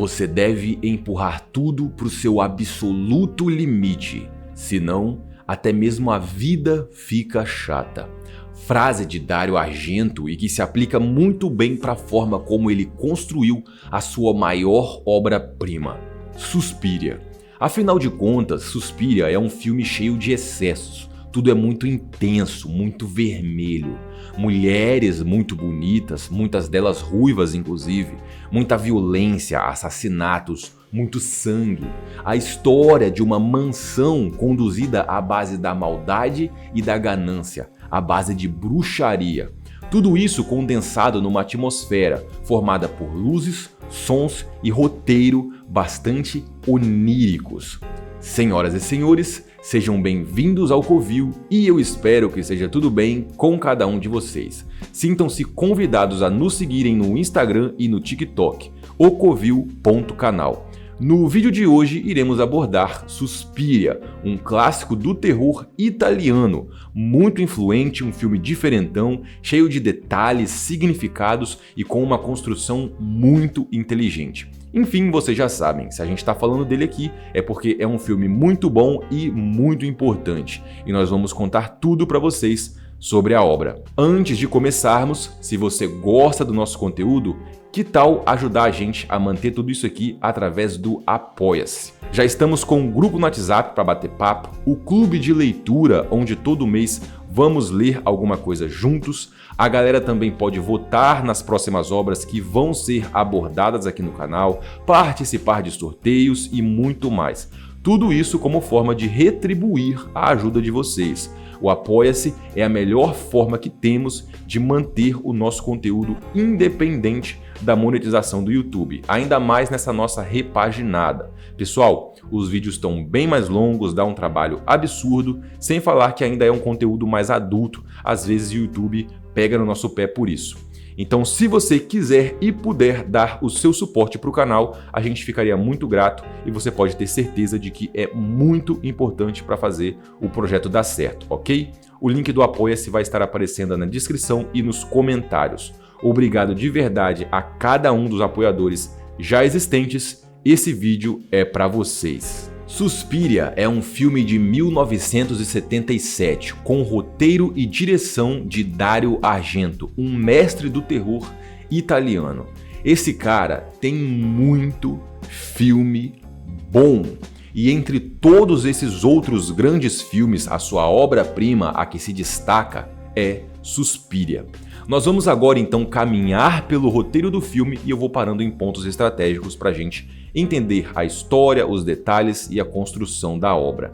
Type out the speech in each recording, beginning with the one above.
você deve empurrar tudo para o seu absoluto limite, senão até mesmo a vida fica chata. Frase de Dario Argento e que se aplica muito bem para a forma como ele construiu a sua maior obra-prima, Suspiria. Afinal de contas, Suspiria é um filme cheio de excessos. Tudo é muito intenso, muito vermelho. Mulheres muito bonitas, muitas delas ruivas inclusive, muita violência, assassinatos, muito sangue. A história de uma mansão conduzida à base da maldade e da ganância, à base de bruxaria. Tudo isso condensado numa atmosfera formada por luzes, sons e roteiro bastante oníricos. Senhoras e senhores, sejam bem-vindos ao Covil e eu espero que seja tudo bem com cada um de vocês. Sintam-se convidados a nos seguirem no Instagram e no TikTok, ocovil.canal. No vídeo de hoje iremos abordar Suspiria, um clássico do terror italiano, muito influente, um filme diferentão, cheio de detalhes, significados e com uma construção muito inteligente. Enfim, vocês já sabem, se a gente está falando dele aqui é porque é um filme muito bom e muito importante, e nós vamos contar tudo para vocês sobre a obra. Antes de começarmos, se você gosta do nosso conteúdo, que tal ajudar a gente a manter tudo isso aqui através do Apoia-se? Já estamos com um grupo no WhatsApp para bater papo, o clube de leitura, onde todo mês vamos ler alguma coisa juntos. A galera também pode votar nas próximas obras que vão ser abordadas aqui no canal, participar de sorteios e muito mais. Tudo isso como forma de retribuir a ajuda de vocês. O Apoia-se é a melhor forma que temos de manter o nosso conteúdo independente da monetização do YouTube, ainda mais nessa nossa repaginada. Pessoal, os vídeos estão bem mais longos, dá um trabalho absurdo, sem falar que ainda é um conteúdo mais adulto, às vezes o YouTube pega no nosso pé por isso. Então, se você quiser e puder dar o seu suporte para o canal, a gente ficaria muito grato e você pode ter certeza de que é muito importante para fazer o projeto dar certo, ok? O link do Apoia-se vai estar aparecendo na descrição e nos comentários. Obrigado de verdade a cada um dos apoiadores já existentes, esse vídeo é para vocês. Suspiria é um filme de 1977, com roteiro e direção de Dario Argento, um mestre do terror italiano. Esse cara tem muito filme bom. E entre todos esses outros grandes filmes, a sua obra-prima, a que se destaca, é Suspiria. Nós vamos agora então caminhar pelo roteiro do filme e eu vou parando em pontos estratégicos para a gente entender a história, os detalhes e a construção da obra.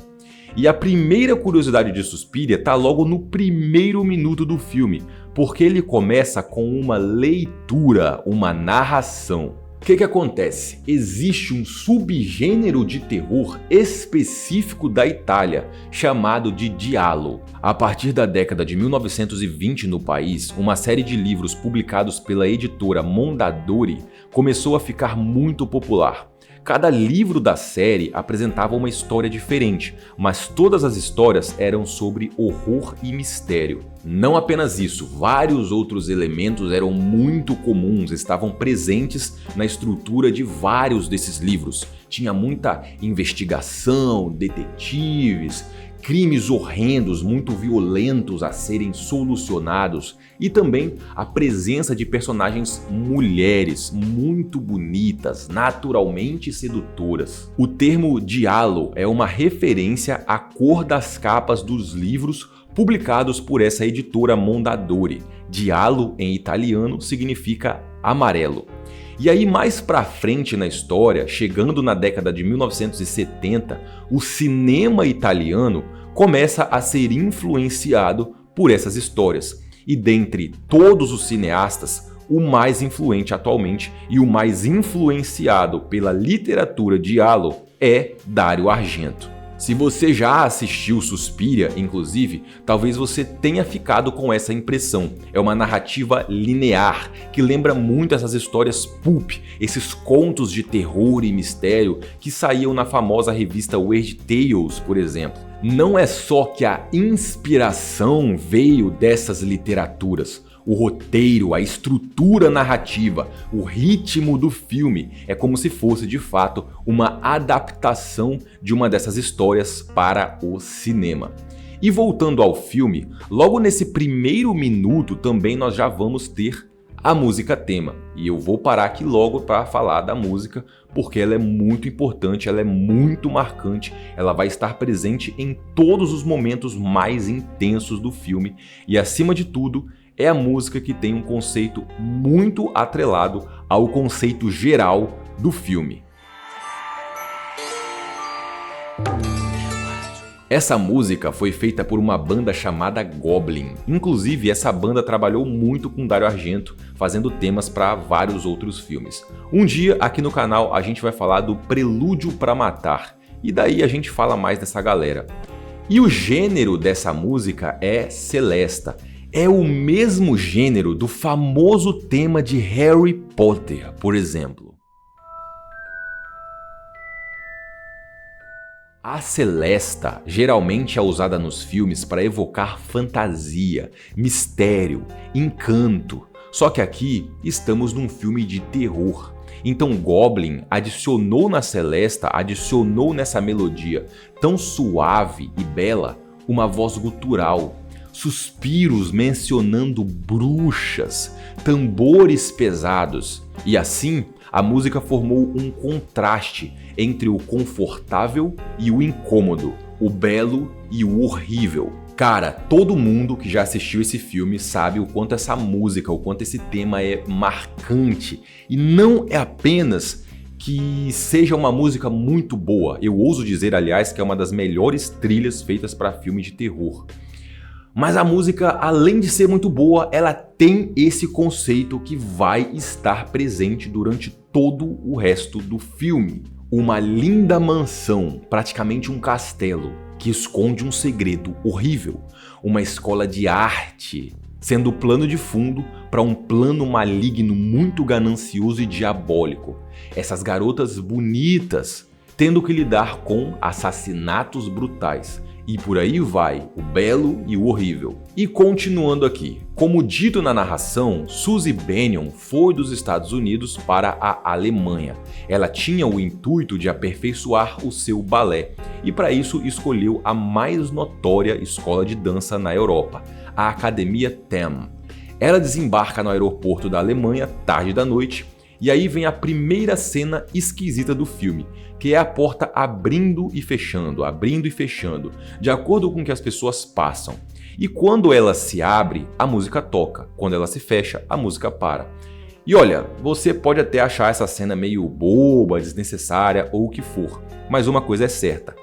E a primeira curiosidade de Suspiria está logo no primeiro minuto do filme, porque ele começa com uma leitura, uma narração. O que acontece? Existe um subgênero de terror específico da Itália, chamado de giallo. A partir da década de 1920 no país, uma série de livros publicados pela editora Mondadori começou a ficar muito popular. Cada livro da série apresentava uma história diferente, mas todas as histórias eram sobre horror e mistério. Não apenas isso, vários outros elementos eram muito comuns, estavam presentes na estrutura de vários desses livros. Tinha muita investigação, detetives, crimes horrendos, muito violentos a serem solucionados e também a presença de personagens mulheres muito bonitas, naturalmente sedutoras. O termo giallo é uma referência à cor das capas dos livros publicados por essa editora Mondadori. Giallo em italiano significa amarelo. E aí mais pra frente na história, chegando na década de 1970, o cinema italiano começa a ser influenciado por essas histórias. E dentre todos os cineastas, o mais influente atualmente e o mais influenciado pela literatura giallo é Dario Argento. Se você já assistiu Suspiria, inclusive, talvez você tenha ficado com essa impressão. É uma narrativa linear, que lembra muito essas histórias pulp, esses contos de terror e mistério que saíam na famosa revista Weird Tales, por exemplo. Não é só que a inspiração veio dessas literaturas. O roteiro, a estrutura narrativa, o ritmo do filme é como se fosse de fato uma adaptação de uma dessas histórias para o cinema. E voltando ao filme, logo nesse primeiro minuto também nós já vamos ter a música tema. E eu vou parar aqui logo para falar da música, porque ela é muito importante, ela é muito marcante, ela vai estar presente em todos os momentos mais intensos do filme e, acima de tudo, é a música que tem um conceito muito atrelado ao conceito geral do filme. Essa música foi feita por uma banda chamada Goblin. Inclusive, essa banda trabalhou muito com Dario Argento, fazendo temas para vários outros filmes. Um dia, aqui no canal, a gente vai falar do Prelúdio para Matar, e daí a gente fala mais dessa galera. E o gênero dessa música é celesta. É o mesmo gênero do famoso tema de Harry Potter, por exemplo. A celesta geralmente é usada nos filmes para evocar fantasia, mistério, encanto. Só que aqui estamos num filme de terror. Então Goblin adicionou na celesta, adicionou nessa melodia tão suave e bela uma voz gutural, suspiros mencionando bruxas, tambores pesados. E assim, a música formou um contraste entre o confortável e o incômodo, o belo e o horrível. Cara, todo mundo que já assistiu esse filme sabe o quanto essa música, o quanto esse tema é marcante. E não é apenas que seja uma música muito boa. Eu ouso dizer, aliás, que é uma das melhores trilhas feitas para filme de terror. Mas a música, além de ser muito boa, ela tem esse conceito que vai estar presente durante todo o resto do filme. Uma linda mansão, praticamente um castelo, que esconde um segredo horrível. Uma escola de arte, sendo o plano de fundo para um plano maligno muito ganancioso e diabólico. Essas garotas bonitas tendo que lidar com assassinatos brutais. E por aí vai, o belo e o horrível. E continuando aqui, como dito na narração, Suzy Bennion foi dos Estados Unidos para a Alemanha. Ela tinha o intuito de aperfeiçoar o seu balé e para isso escolheu a mais notória escola de dança na Europa, a Academia TEM. Ela desembarca no aeroporto da Alemanha tarde da noite e aí vem a primeira cena esquisita do filme, que é a porta abrindo e fechando, de acordo com que as pessoas passam. E quando ela se abre, a música toca. Quando ela se fecha, a música para. E olha, você pode até achar essa cena meio boba, desnecessária ou o que for, mas uma coisa é certa: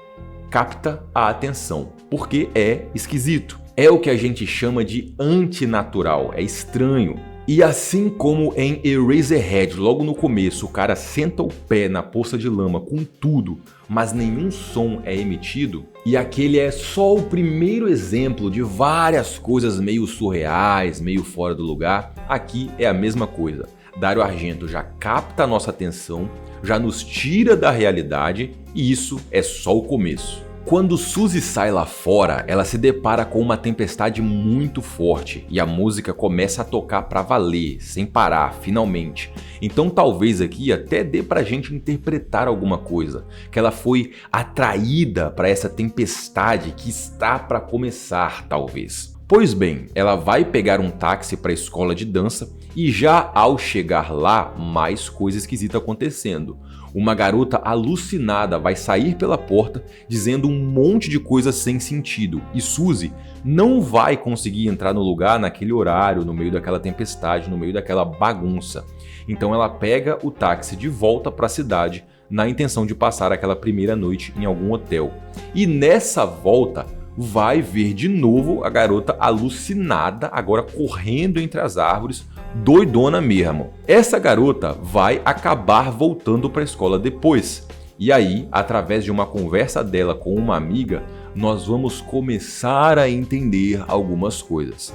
capta a atenção, porque é esquisito. É o que a gente chama de antinatural, é estranho. E assim como em Eraserhead, logo no começo, o cara senta o pé na poça de lama com tudo, mas nenhum som é emitido, e aquele é só o primeiro exemplo de várias coisas meio surreais, meio fora do lugar, aqui é a mesma coisa. Dario Argento já capta a nossa atenção, já nos tira da realidade, e isso é só o começo. Quando Suzy sai lá fora, ela se depara com uma tempestade muito forte e a música começa a tocar pra valer, sem parar, finalmente. Então talvez aqui até dê pra gente interpretar alguma coisa, que ela foi atraída para essa tempestade que está para começar, talvez. Pois bem, ela vai pegar um táxi para a escola de dança e já ao chegar lá, mais coisa esquisita acontecendo. Uma garota alucinada vai sair pela porta dizendo um monte de coisa sem sentido e Suzy não vai conseguir entrar no lugar naquele horário, no meio daquela tempestade, no meio daquela bagunça. Então ela pega o táxi de volta para a cidade na intenção de passar aquela primeira noite em algum hotel. E nessa volta vai ver de novo a garota alucinada, agora correndo entre as árvores, doidona mesmo. Essa garota vai acabar voltando para a escola depois. E aí, através de uma conversa dela com uma amiga, nós vamos começar a entender algumas coisas.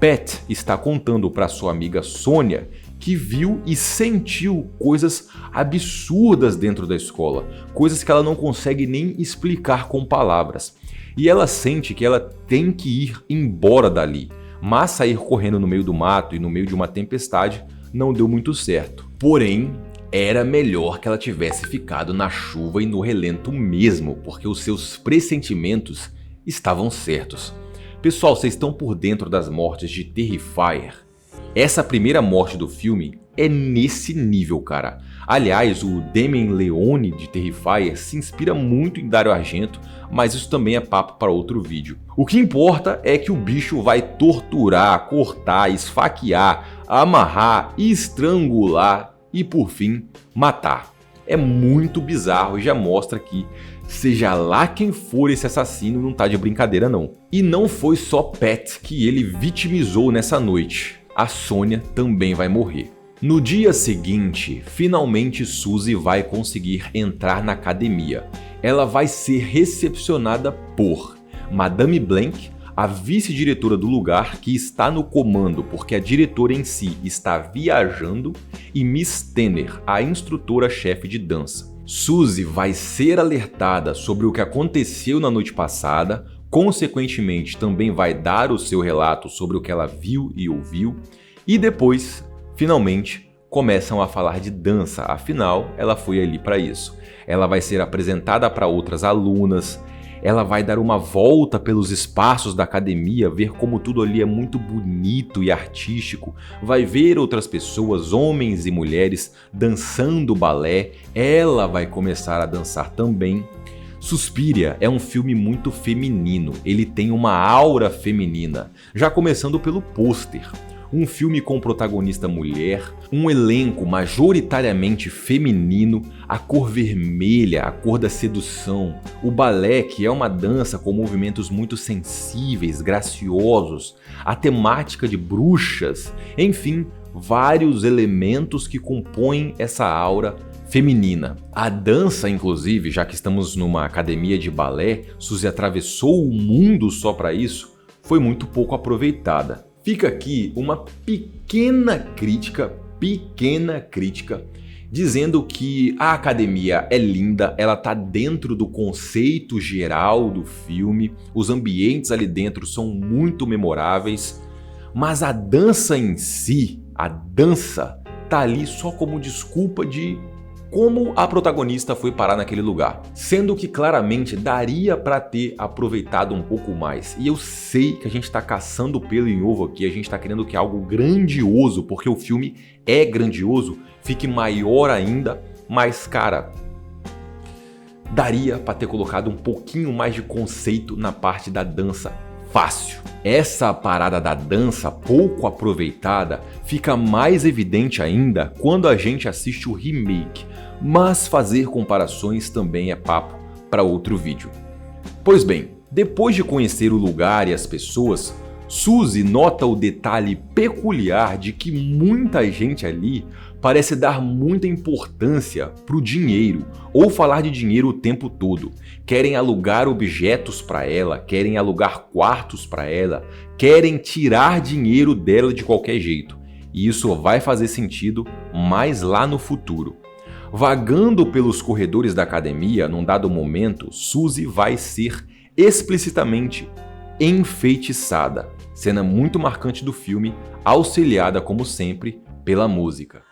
Pat está contando para sua amiga Sônia que viu e sentiu coisas absurdas dentro da escola, coisas que ela não consegue nem explicar com palavras. E ela sente que ela tem que ir embora dali, mas sair correndo no meio do mato e no meio de uma tempestade não deu muito certo. Porém, era melhor que ela tivesse ficado na chuva e no relento mesmo, porque os seus pressentimentos estavam certos. Pessoal, vocês estão por dentro das mortes de Terrifier? Essa primeira morte do filme é nesse nível, cara. Aliás, o Damien Leone de Terrifier se inspira muito em Dario Argento, mas isso também é papo para outro vídeo. O que importa é que o bicho vai torturar, cortar, esfaquear, amarrar, estrangular e, por fim, matar. É muito bizarro e já mostra que, seja lá quem for esse assassino, não tá de brincadeira não. E não foi só Pat que ele vitimizou nessa noite. A Sônia também vai morrer. No dia seguinte, finalmente Suzy vai conseguir entrar na academia. Ela vai ser recepcionada por Madame Blank, a vice-diretora do lugar que está no comando porque a diretora em si está viajando, e Miss Tanner, a instrutora-chefe de dança. Suzy vai ser alertada sobre o que aconteceu na noite passada, consequentemente também vai dar o seu relato sobre o que ela viu e ouviu, e depois, finalmente, começam a falar de dança, afinal, ela foi ali para isso. Ela vai ser apresentada para outras alunas, ela vai dar uma volta pelos espaços da academia, ver como tudo ali é muito bonito e artístico, vai ver outras pessoas, homens e mulheres, dançando balé, ela vai começar a dançar também. Suspiria é um filme muito feminino, ele tem uma aura feminina, já começando pelo pôster. Um filme com protagonista mulher, um elenco majoritariamente feminino, a cor vermelha, a cor da sedução, o balé, que é uma dança com movimentos muito sensíveis, graciosos, a temática de bruxas, enfim, vários elementos que compõem essa aura feminina. A dança, inclusive, já que estamos numa academia de balé, Suzy atravessou o mundo só para isso, foi muito pouco aproveitada. Fica aqui uma pequena crítica, dizendo que a academia é linda, ela tá dentro do conceito geral do filme, os ambientes ali dentro são muito memoráveis, mas a dança em si, a dança tá ali só como desculpa de como a protagonista foi parar naquele lugar, sendo que claramente daria para ter aproveitado um pouco mais. E eu sei que a gente está caçando pelo em ovo aqui, a gente está querendo que algo grandioso, porque o filme é grandioso, fique maior ainda, mas cara, daria para ter colocado um pouquinho mais de conceito na parte da dança. Fácil. Essa parada da dança pouco aproveitada fica mais evidente ainda quando a gente assiste o remake, mas fazer comparações também é papo para outro vídeo. Pois bem, depois de conhecer o lugar e as pessoas, Suzy nota o detalhe peculiar de que muita gente ali parece dar muita importância para o dinheiro, ou falar de dinheiro o tempo todo. Querem alugar objetos para ela, querem alugar quartos para ela, querem tirar dinheiro dela de qualquer jeito. E isso vai fazer sentido mais lá no futuro. Vagando pelos corredores da academia, num dado momento, Suzy vai ser explicitamente enfeitiçada. Cena muito marcante do filme, auxiliada como sempre pela música.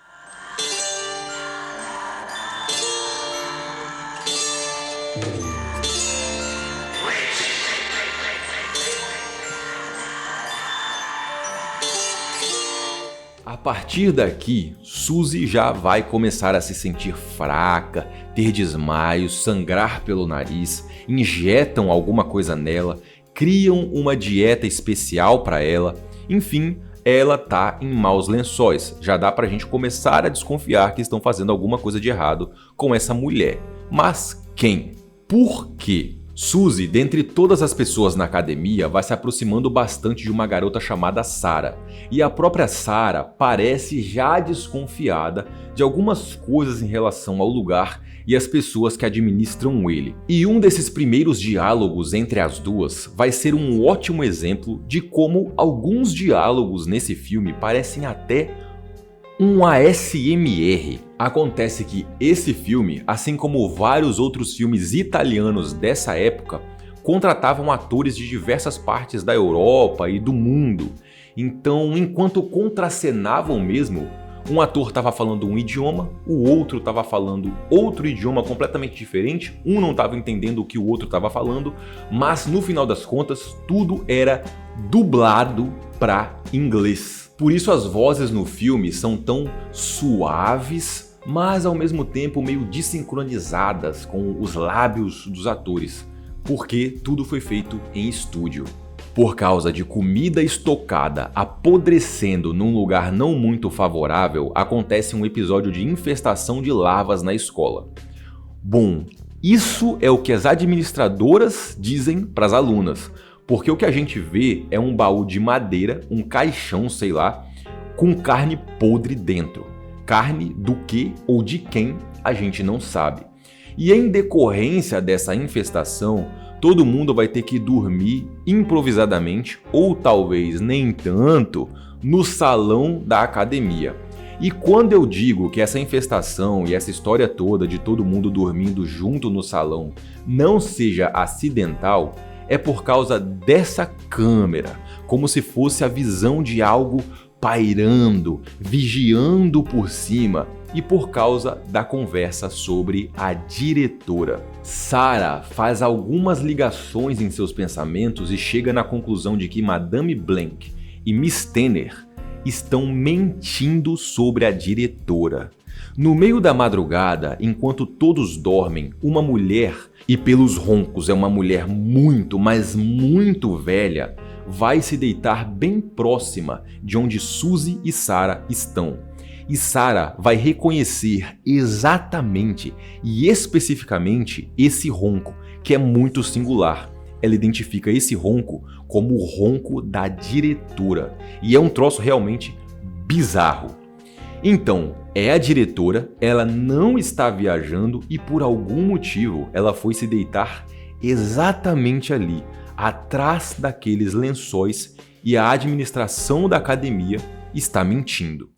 A partir daqui, Suzy já vai começar a se sentir fraca, ter desmaios, sangrar pelo nariz, injetam alguma coisa nela, criam uma dieta especial para ela, enfim, ela tá em maus lençóis. Já dá pra gente começar a desconfiar que estão fazendo alguma coisa de errado com essa mulher. Mas quem? Por quê? Suzy, dentre todas as pessoas na academia, vai se aproximando bastante de uma garota chamada Sarah. E a própria Sarah parece já desconfiada de algumas coisas em relação ao lugar e as pessoas que administram ele. E um desses primeiros diálogos entre as duas vai ser um ótimo exemplo de como alguns diálogos nesse filme parecem até um ASMR. Acontece que esse filme, assim como vários outros filmes italianos dessa época, contratavam atores de diversas partes da Europa e do mundo. Então, enquanto contracenavam mesmo, um ator estava falando um idioma, o outro estava falando outro idioma completamente diferente, um não estava entendendo o que o outro estava falando, mas no final das contas tudo era dublado para inglês. Por isso as vozes no filme são tão suaves, mas ao mesmo tempo meio desincronizadas com os lábios dos atores, porque tudo foi feito em estúdio. Por causa de comida estocada apodrecendo num lugar não muito favorável, acontece um episódio de infestação de larvas na escola. Bom, isso é o que as administradoras dizem para as alunas, porque o que a gente vê é um baú de madeira, um caixão, sei lá, com carne podre dentro. Carne do que ou de quem a gente não sabe. E em decorrência dessa infestação, todo mundo vai ter que dormir improvisadamente, ou talvez nem tanto, no salão da academia. E quando eu digo que essa infestação e essa história toda de todo mundo dormindo junto no salão não seja acidental, é por causa dessa câmera, como se fosse a visão de algo pairando, vigiando por cima, e por causa da conversa sobre a diretora. Sarah faz algumas ligações em seus pensamentos e chega na conclusão de que Madame Blank e Miss Tanner estão mentindo sobre a diretora. No meio da madrugada, enquanto todos dormem, uma mulher, e pelos roncos é uma mulher muito, mas muito velha, vai se deitar bem próxima de onde Suzy e Sarah estão. E Sarah vai reconhecer exatamente e especificamente esse ronco, que é muito singular. Ela identifica esse ronco como o ronco da diretora. E é um troço realmente bizarro. Então, é a diretora, ela não está viajando e por algum motivo ela foi se deitar exatamente ali, atrás daqueles lençóis, e a administração da academia está mentindo.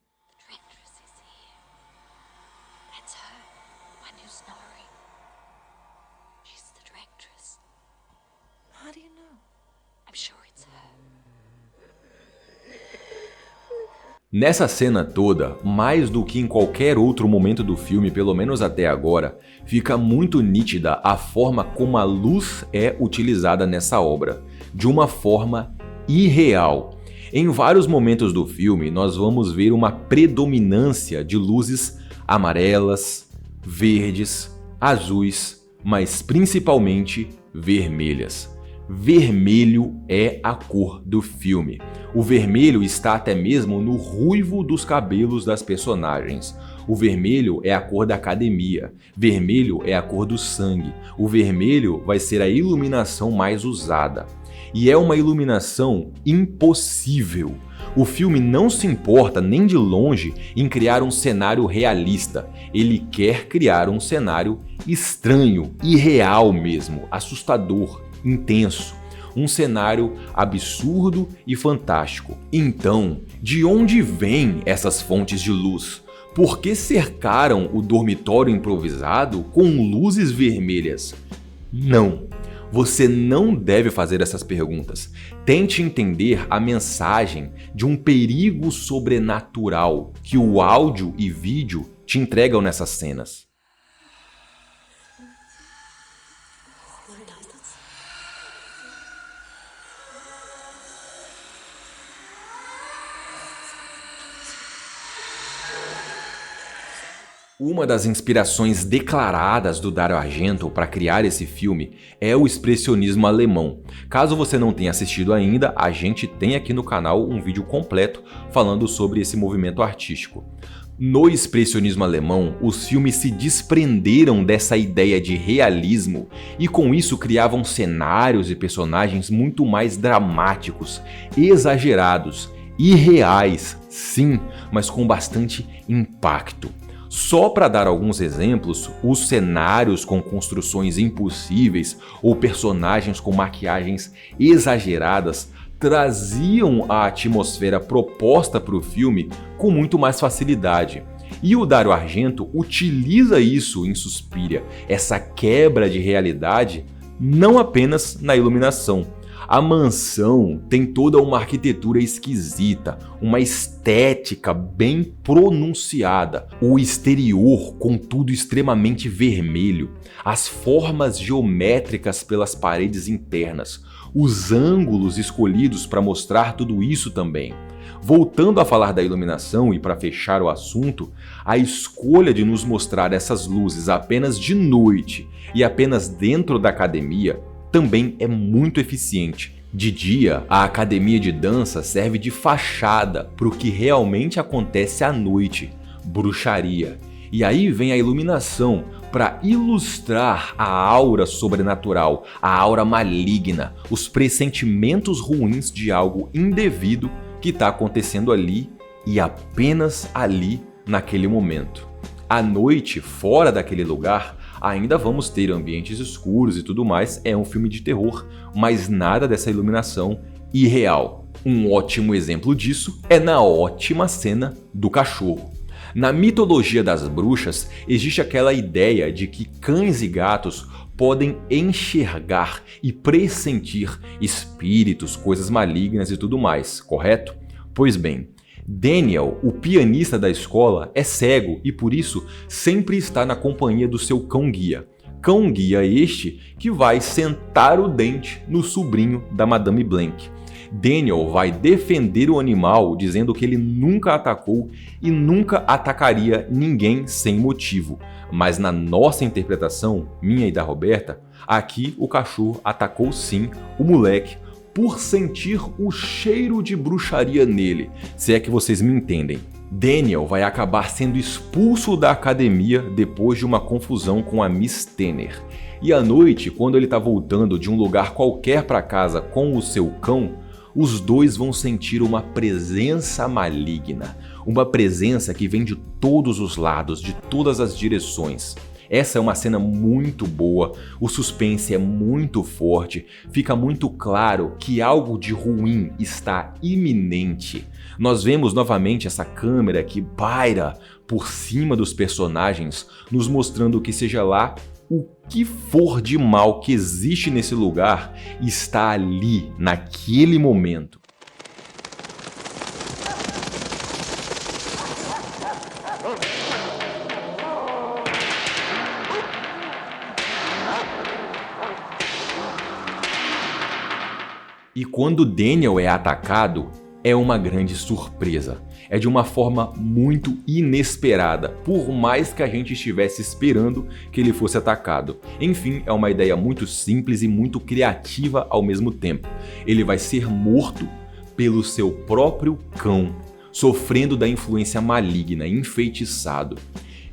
Nessa cena toda, mais do que em qualquer outro momento do filme, pelo menos até agora, fica muito nítida a forma como a luz é utilizada nessa obra, de uma forma irreal. Em vários momentos do filme, nós vamos ver uma predominância de luzes amarelas, verdes, azuis, mas principalmente vermelhas. Vermelho é a cor do filme. O vermelho está até mesmo no ruivo dos cabelos das personagens. O vermelho é a cor da academia. Vermelho é a cor do sangue. O vermelho vai ser a iluminação mais usada. E é uma iluminação impossível. O filme não se importa nem de longe em criar um cenário realista. Ele quer criar um cenário estranho, irreal mesmo, assustador, intenso. Um cenário absurdo e fantástico. Então, de onde vêm essas fontes de luz? Por que cercaram o dormitório improvisado com luzes vermelhas? Não, você não deve fazer essas perguntas. Tente entender a mensagem de um perigo sobrenatural que o áudio e vídeo te entregam nessas cenas. Uma das inspirações declaradas do Dario Argento para criar esse filme é o expressionismo alemão. Caso você não tenha assistido ainda, a gente tem aqui no canal um vídeo completo falando sobre esse movimento artístico. No expressionismo alemão, os filmes se desprenderam dessa ideia de realismo e com isso criavam cenários e personagens muito mais dramáticos, exagerados, irreais, sim, mas com bastante impacto. Só para dar alguns exemplos, os cenários com construções impossíveis ou personagens com maquiagens exageradas traziam a atmosfera proposta para o filme com muito mais facilidade. E o Dario Argento utiliza isso em Suspiria, essa quebra de realidade, não apenas na iluminação. A mansão tem toda uma arquitetura esquisita, uma estética bem pronunciada, o exterior contudo extremamente vermelho, as formas geométricas pelas paredes internas, os ângulos escolhidos para mostrar tudo isso também. Voltando a falar da iluminação e para fechar o assunto, a escolha de nos mostrar essas luzes apenas de noite e apenas dentro da academia também é muito eficiente. De dia, a academia de dança serve de fachada para o que realmente acontece à noite, bruxaria. E aí vem a iluminação para ilustrar a aura sobrenatural, a aura maligna, os pressentimentos ruins de algo indevido que está acontecendo ali e apenas ali naquele momento. À noite, fora daquele lugar, ainda vamos ter ambientes escuros e tudo mais, é um filme de terror, mas nada dessa iluminação irreal. Um ótimo exemplo disso é na ótima cena do cachorro. Na mitologia das bruxas, existe aquela ideia de que cães e gatos podem enxergar e pressentir espíritos, coisas malignas e tudo mais, correto? Pois bem, Daniel, o pianista da escola, é cego e por isso sempre está na companhia do seu cão-guia. Cão-guia este que vai sentar o dente no sobrinho da Madame Blank. Daniel vai defender o animal dizendo que ele nunca atacou e nunca atacaria ninguém sem motivo. Mas na nossa interpretação, minha e da Roberta, aqui o cachorro atacou sim o moleque por sentir o cheiro de bruxaria nele, se é que vocês me entendem. Daniel vai acabar sendo expulso da academia depois de uma confusão com a Miss Tanner. E à noite, quando ele está voltando de um lugar qualquer para casa com o seu cão, os dois vão sentir uma presença maligna, uma presença que vem de todos os lados, de todas as direções. Essa é uma cena muito boa, o suspense é muito forte, fica muito claro que algo de ruim está iminente. Nós vemos novamente essa câmera que paira por cima dos personagens, nos mostrando que seja lá o que for de mal que existe nesse lugar está ali, naquele momento. E quando Daniel é atacado, é uma grande surpresa. É de uma forma muito inesperada, por mais que a gente estivesse esperando que ele fosse atacado. Enfim, é uma ideia muito simples e muito criativa ao mesmo tempo. Ele vai ser morto pelo seu próprio cão, sofrendo da influência maligna, enfeitiçado.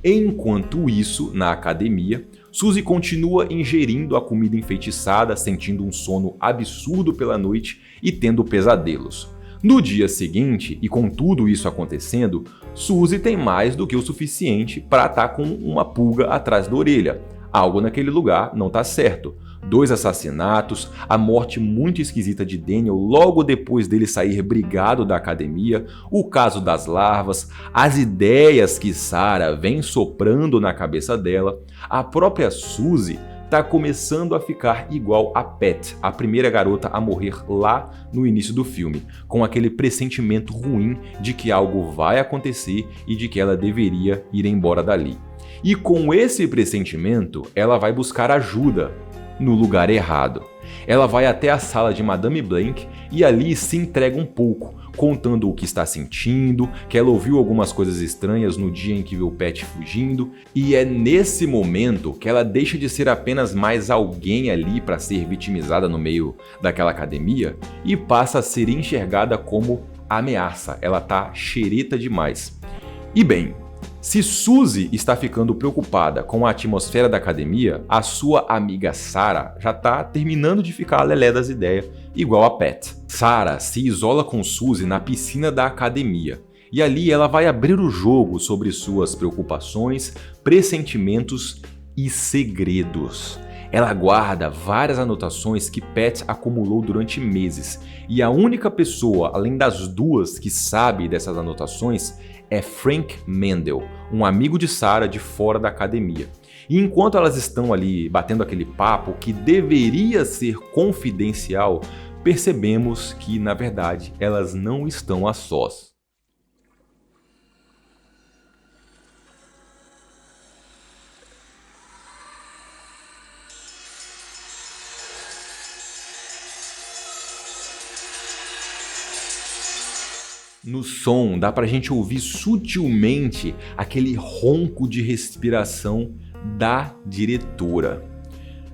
Enquanto isso, na academia, Suzy continua ingerindo a comida enfeitiçada, sentindo um sono absurdo pela noite e tendo pesadelos. No dia seguinte, e com tudo isso acontecendo, Suzy tem mais do que o suficiente para estar com uma pulga atrás da orelha. Algo naquele lugar não está certo. 2 assassinatos, a morte muito esquisita de Daniel logo depois dele sair brigado da academia, o caso das larvas, as ideias que Sarah vem soprando na cabeça dela, a própria Suzy está começando a ficar igual a Pat, a primeira garota a morrer lá no início do filme, com aquele pressentimento ruim de que algo vai acontecer e de que ela deveria ir embora dali. E com esse pressentimento, ela vai buscar ajuda no lugar errado. Ela vai até a sala de Madame Blank e ali se entrega um pouco, contando o que está sentindo, que ela ouviu algumas coisas estranhas no dia em que viu Pat fugindo, e é nesse momento que ela deixa de ser apenas mais alguém ali para ser vitimizada no meio daquela academia e passa a ser enxergada como ameaça. Ela tá xereta demais. E bem, se Suzy está ficando preocupada com a atmosfera da academia, a sua amiga Sarah já está terminando de ficar lelé das ideias, igual a Pat. Sarah se isola com Suzy na piscina da academia, e ali ela vai abrir o jogo sobre suas preocupações, pressentimentos e segredos. Ela guarda várias anotações que Pat acumulou durante meses, e a única pessoa, além das 2, que sabe dessas anotações é Frank Mendel, um amigo de Sarah de fora da academia. E enquanto elas estão ali batendo aquele papo que deveria ser confidencial, percebemos que, na verdade, elas não estão a sós. No som, dá pra gente ouvir sutilmente aquele ronco de respiração da diretora.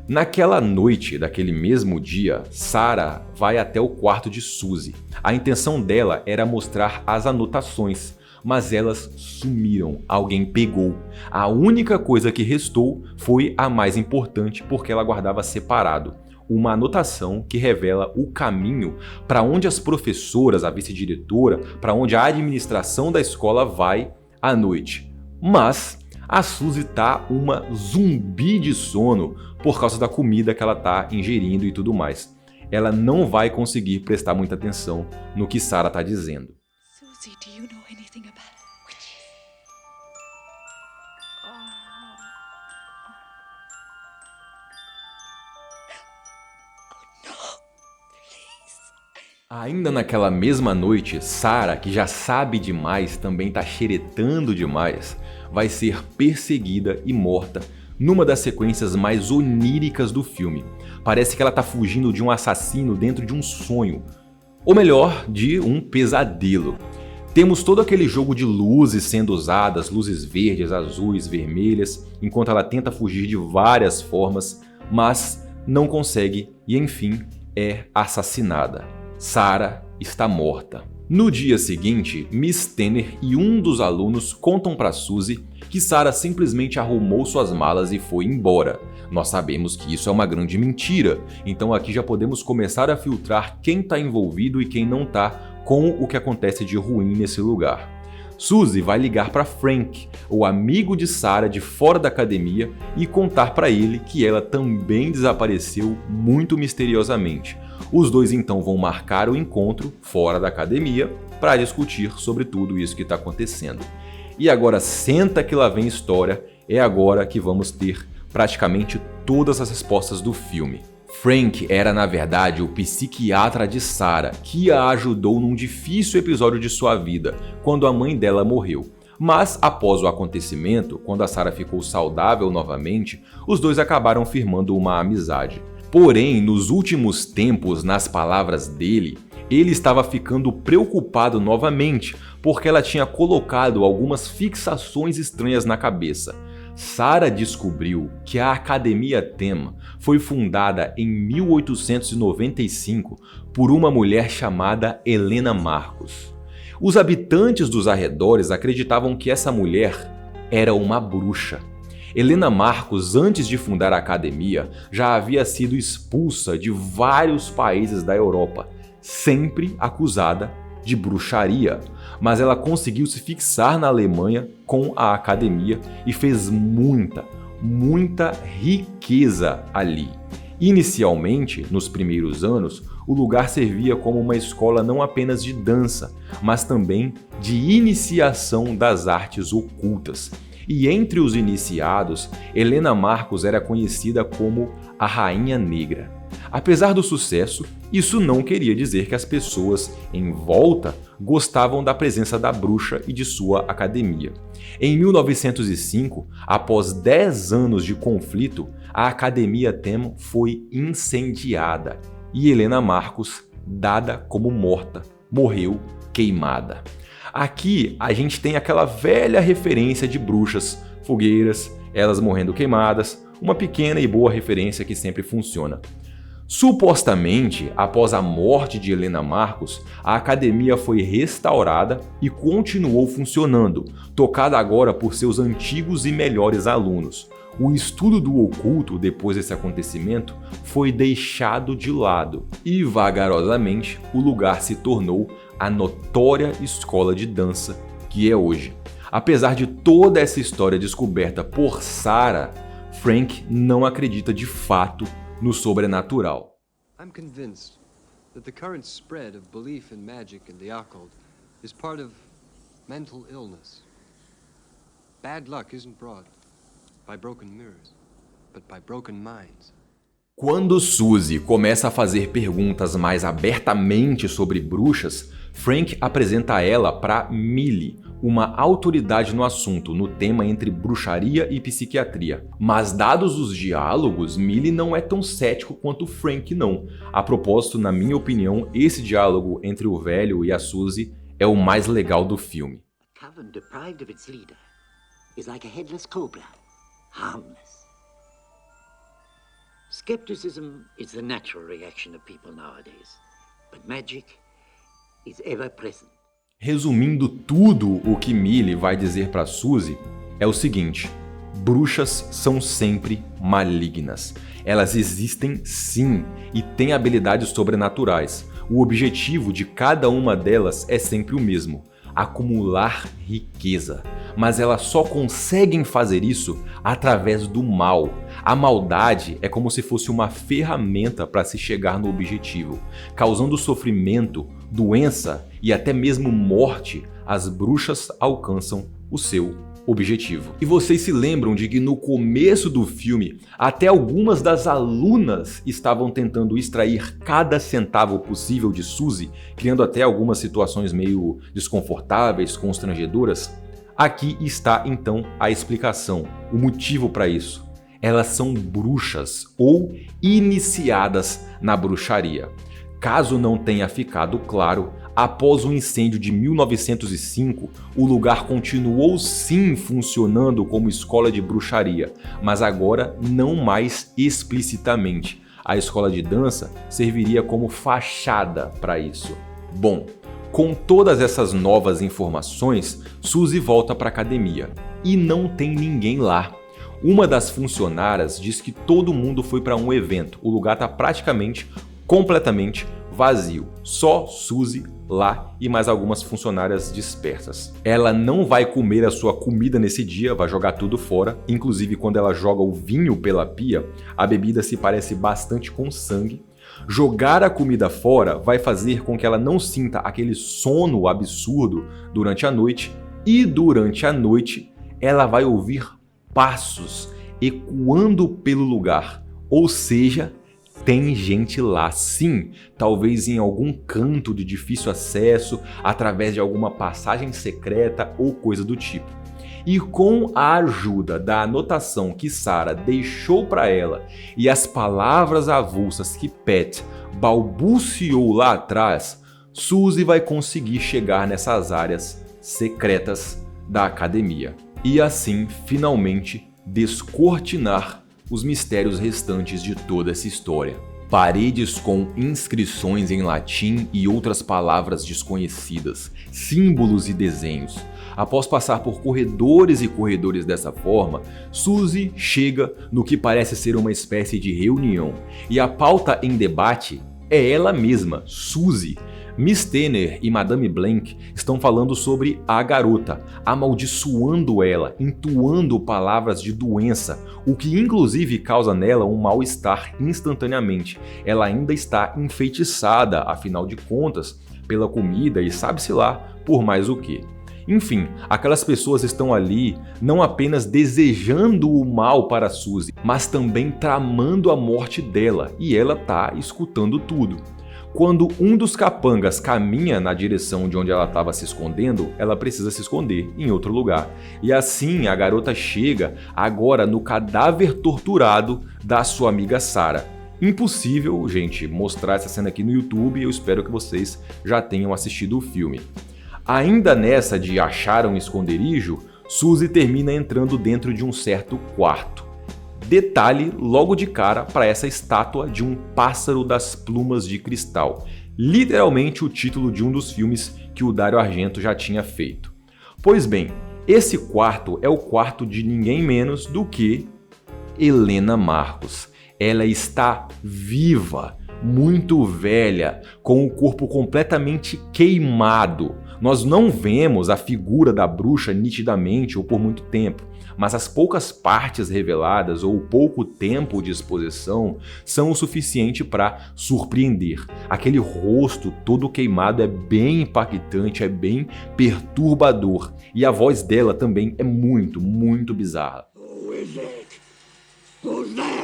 Naquela noite daquele mesmo dia, Sarah vai até o quarto de Suzy. A intenção dela era mostrar as anotações, mas elas sumiram, alguém pegou. A única coisa que restou foi a mais importante porque ela guardava separado. Uma anotação que revela o caminho para onde as professoras, a vice-diretora, para onde a administração da escola vai à noite. Mas a Suzy tá uma zumbi de sono por causa da comida que ela tá ingerindo e tudo mais. Ela não vai conseguir prestar muita atenção no que Sarah tá dizendo. Suzy, do you know anything about witches? Ainda naquela mesma noite, Sarah, que já sabe demais, também tá xeretando demais, vai ser perseguida e morta numa das sequências mais oníricas do filme. Parece que ela tá fugindo de um assassino dentro de um sonho, ou melhor, de um pesadelo. Temos todo aquele jogo de luzes sendo usadas, luzes verdes, azuis, vermelhas, enquanto ela tenta fugir de várias formas, mas não consegue e enfim é assassinada. Sarah está morta. No dia seguinte, Miss Tanner e um dos alunos contam para Suzy que Sarah simplesmente arrumou suas malas e foi embora. Nós sabemos que isso é uma grande mentira, então aqui já podemos começar a filtrar quem está envolvido e quem não está com o que acontece de ruim nesse lugar. Suzy vai ligar para Frank, o amigo de Sarah de fora da academia, e contar para ele que ela também desapareceu muito misteriosamente. Os dois então vão marcar o encontro fora da academia para discutir sobre tudo isso que está acontecendo. E agora senta que lá vem história, é agora que vamos ter praticamente todas as respostas do filme. Frank era na verdade o psiquiatra de Sarah, que a ajudou num difícil episódio de sua vida, quando a mãe dela morreu. Mas após o acontecimento, quando a Sarah ficou saudável novamente, os dois acabaram firmando uma amizade. Porém, nos últimos tempos, nas palavras dele, ele estava ficando preocupado novamente, porque ela tinha colocado algumas fixações estranhas na cabeça. Sarah descobriu que a Academia Theme foi fundada em 1895 por uma mulher chamada Helena Marcos. Os habitantes dos arredores acreditavam que essa mulher era uma bruxa. Helena Marcos, antes de fundar a academia, já havia sido expulsa de vários países da Europa, sempre acusada de bruxaria, mas ela conseguiu se fixar na Alemanha com a academia e fez muita riqueza ali. Inicialmente, nos primeiros anos, o lugar servia como uma escola não apenas de dança, mas também de iniciação das artes ocultas. E entre os iniciados, Helena Marcos era conhecida como a Rainha Negra. Apesar do sucesso, isso não queria dizer que as pessoas em volta gostavam da presença da bruxa e de sua academia. Em 1905, após 10 anos de conflito, a Academia Theme foi incendiada e Helena Marcos, dada como morta, morreu queimada. Aqui a gente tem aquela velha referência de bruxas, fogueiras, elas morrendo queimadas, uma pequena e boa referência que sempre funciona. Supostamente, após a morte de Helena Marcos, a academia foi restaurada e continuou funcionando, tocada agora por seus antigos e melhores alunos. O estudo do oculto depois desse acontecimento foi deixado de lado e, vagarosamente, o lugar se tornou a notória escola de dança que é hoje. Apesar de toda essa história descoberta por Sarah, Frank não acredita de fato no sobrenatural. I'm convinced that the current spread of belief in magic and the occult is part of mental illness. Bad luck isn't brought by broken mirrors, but by broken minds. Quando Suzy começa a fazer perguntas mais abertamente sobre bruxas, Frank apresenta ela para Millie, uma autoridade no assunto, no tema entre bruxaria e psiquiatria. Mas dados os diálogos, Millie não é tão cético quanto Frank não. A propósito, na minha opinião, esse diálogo entre o velho e a Suzy é o mais legal do filme. A coven deprived of its leader is like a headless cobra, harmless. Skepticism is the natural reaction of people nowadays, but magic is ever present. Resumindo tudo o que Millie vai dizer para Suzy, é o seguinte: bruxas são sempre malignas. Elas existem sim e têm habilidades sobrenaturais. O objetivo de cada uma delas é sempre o mesmo: acumular riqueza. Mas elas só conseguem fazer isso através do mal. A maldade é como se fosse uma ferramenta para se chegar no objetivo. Causando sofrimento, doença e até mesmo morte, as bruxas alcançam o seu objetivo. E vocês se lembram de que no começo do filme, até algumas das alunas estavam tentando extrair cada centavo possível de Suzy, criando até algumas situações meio desconfortáveis, constrangedoras? Aqui está então a explicação, o motivo para isso. Elas são bruxas ou iniciadas na bruxaria. Caso não tenha ficado claro, após o incêndio de 1905, o lugar continuou sim funcionando como escola de bruxaria, mas agora não mais explicitamente. A escola de dança serviria como fachada para isso. Bom, com todas essas novas informações, Suzy volta para a academia e não tem ninguém lá. Uma das funcionárias diz que todo mundo foi para um evento, o lugar está praticamente, completamente vazio, só Suzy lá e mais algumas funcionárias dispersas. Ela não vai comer a sua comida nesse dia, vai jogar tudo fora, inclusive quando ela joga o vinho pela pia, a bebida se parece bastante com sangue. Jogar a comida fora vai fazer com que ela não sinta aquele sono absurdo durante a noite, e durante a noite ela vai ouvir passos ecoando pelo lugar, ou seja, tem gente lá sim, talvez em algum canto de difícil acesso, através de alguma passagem secreta ou coisa do tipo. E com a ajuda da anotação que Sarah deixou para ela e as palavras avulsas que Pat balbuciou lá atrás, Suzy vai conseguir chegar nessas áreas secretas da academia. E assim, finalmente, descortinar os mistérios restantes de toda essa história. Paredes com inscrições em latim e outras palavras desconhecidas, símbolos e desenhos. Após passar por corredores e corredores dessa forma, Suzy chega no que parece ser uma espécie de reunião. E a pauta em debate é ela mesma, Suzy. Miss Tanner e Madame Blank estão falando sobre a garota, amaldiçoando ela, entoando palavras de doença, o que inclusive causa nela um mal-estar instantaneamente. Ela ainda está enfeitiçada, afinal de contas, pela comida e sabe-se lá por mais o que. Enfim, aquelas pessoas estão ali não apenas desejando o mal para Suzy, mas também tramando a morte dela, e ela tá escutando tudo. Quando um dos capangas caminha na direção de onde ela estava se escondendo, ela precisa se esconder em outro lugar. E assim a garota chega agora no cadáver torturado da sua amiga Sarah. Impossível, gente, mostrar essa cena aqui no YouTube, eu espero que vocês já tenham assistido o filme. Ainda nessa de achar um esconderijo, Suzy termina entrando dentro de um certo quarto. Detalhe logo de cara para essa estátua de um pássaro das plumas de cristal, literalmente o título de um dos filmes que o Dario Argento já tinha feito. Pois bem, esse quarto é o quarto de ninguém menos do que Helena Markos. Ela está viva, muito velha, com o corpo completamente queimado. Nós não vemos a figura da bruxa nitidamente ou por muito tempo, mas as poucas partes reveladas ou o pouco tempo de exposição são o suficiente para surpreender. Aquele rosto todo queimado é bem impactante, é bem perturbador, e a voz dela também é muito, muito bizarra. Who is it? Who's there?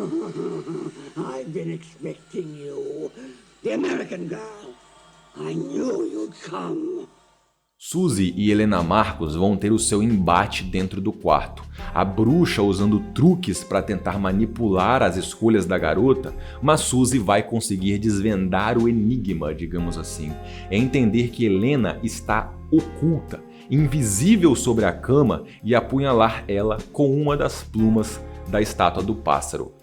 I've been expecting you. The American girl. I knew you'd come. Suzy e Helena Markos vão ter o seu embate dentro do quarto. A bruxa usando truques para tentar manipular as escolhas da garota, mas Suzy vai conseguir desvendar o enigma, digamos assim. É entender que Helena está oculta, invisível sobre a cama e apunhalar ela com uma das plumas da estátua do pássaro.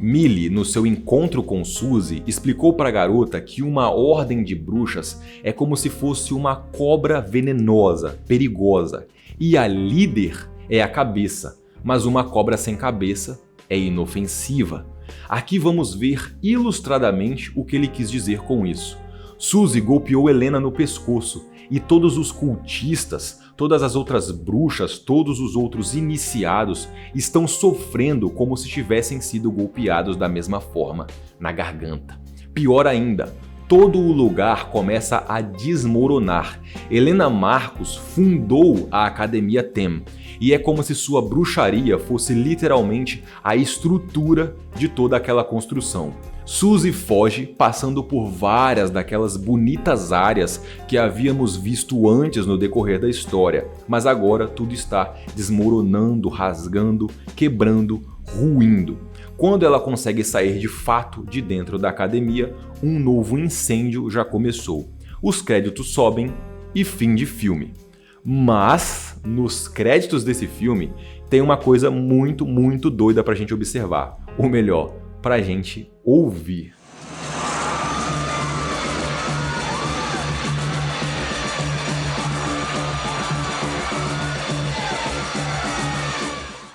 Millie, no seu encontro com Suzy, explicou para a garota que uma ordem de bruxas é como se fosse uma cobra venenosa, perigosa, e a líder é a cabeça, mas uma cobra sem cabeça é inofensiva. Aqui vamos ver ilustradamente o que ele quis dizer com isso. Suzy golpeou Helena no pescoço e todos os cultistas, todas as outras bruxas, todos os outros iniciados estão sofrendo como se tivessem sido golpeados da mesma forma, na garganta. Pior ainda, todo o lugar começa a desmoronar. Helena Markos fundou a Academia Tem e é como se sua bruxaria fosse literalmente a estrutura de toda aquela construção. Suzy foge, passando por várias daquelas bonitas áreas que havíamos visto antes no decorrer da história, mas agora tudo está desmoronando, rasgando, quebrando, ruindo. Quando ela consegue sair de fato de dentro da academia, um novo incêndio já começou. Os créditos sobem e fim de filme. Mas, nos créditos desse filme, tem uma coisa muito doida pra gente observar. Ou melhor, pra gente ouvir.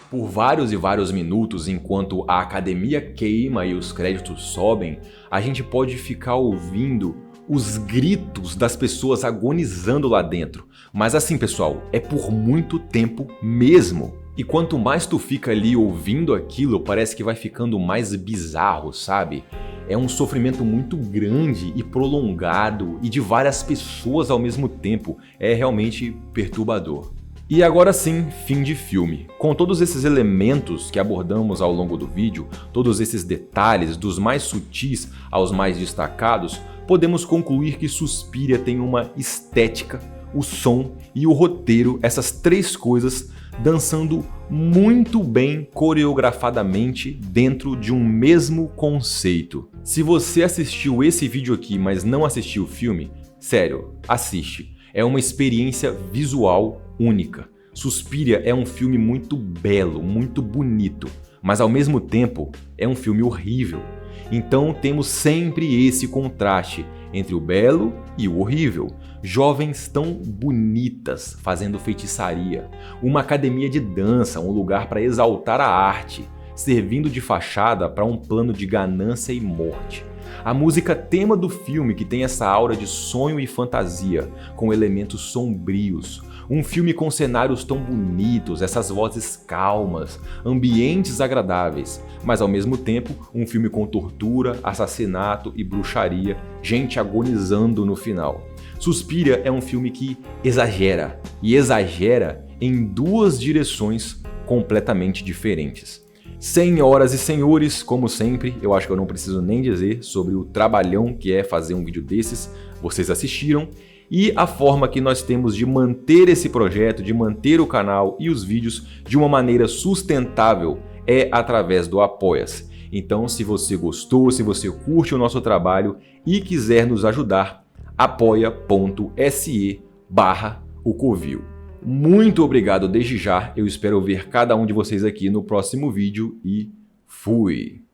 Por vários e vários minutos, enquanto a academia queima e os créditos sobem, a gente pode ficar ouvindo os gritos das pessoas agonizando lá dentro. Mas assim, pessoal, é por muito tempo mesmo. E quanto mais tu fica ali ouvindo aquilo, parece que vai ficando mais bizarro, sabe? É um sofrimento muito grande e prolongado e de várias pessoas ao mesmo tempo. É realmente perturbador. E agora sim, fim de filme. Com todos esses elementos que abordamos ao longo do vídeo, todos esses detalhes, dos mais sutis aos mais destacados, podemos concluir que Suspiria tem uma estética, o som e o roteiro, essas três coisas dançando muito bem coreografadamente dentro de um mesmo conceito. Se você assistiu esse vídeo aqui, mas não assistiu o filme, sério, assiste. É uma experiência visual única. Suspiria é um filme muito belo, muito bonito, mas ao mesmo tempo é um filme horrível. Então temos sempre esse contraste entre o belo e o horrível. Jovens tão bonitas fazendo feitiçaria, uma academia de dança, um lugar para exaltar a arte, servindo de fachada para um plano de ganância e morte. A música tema do filme, que tem essa aura de sonho e fantasia, com elementos sombrios. Um filme com cenários tão bonitos, essas vozes calmas, ambientes agradáveis, mas ao mesmo tempo um filme com tortura, assassinato e bruxaria, gente agonizando no final. Suspiria é um filme que exagera, e exagera em duas direções completamente diferentes. Senhoras e senhores, como sempre, eu acho que eu não preciso nem dizer sobre o trabalhão que é fazer um vídeo desses, vocês assistiram, e a forma que nós temos de manter esse projeto, de manter o canal e os vídeos de uma maneira sustentável é através do Apoia-se. Então, se você gostou, se você curte o nosso trabalho e quiser nos ajudar, apoia.se/ocovil. Muito obrigado desde já, eu espero ver cada um de vocês aqui no próximo vídeo e fui!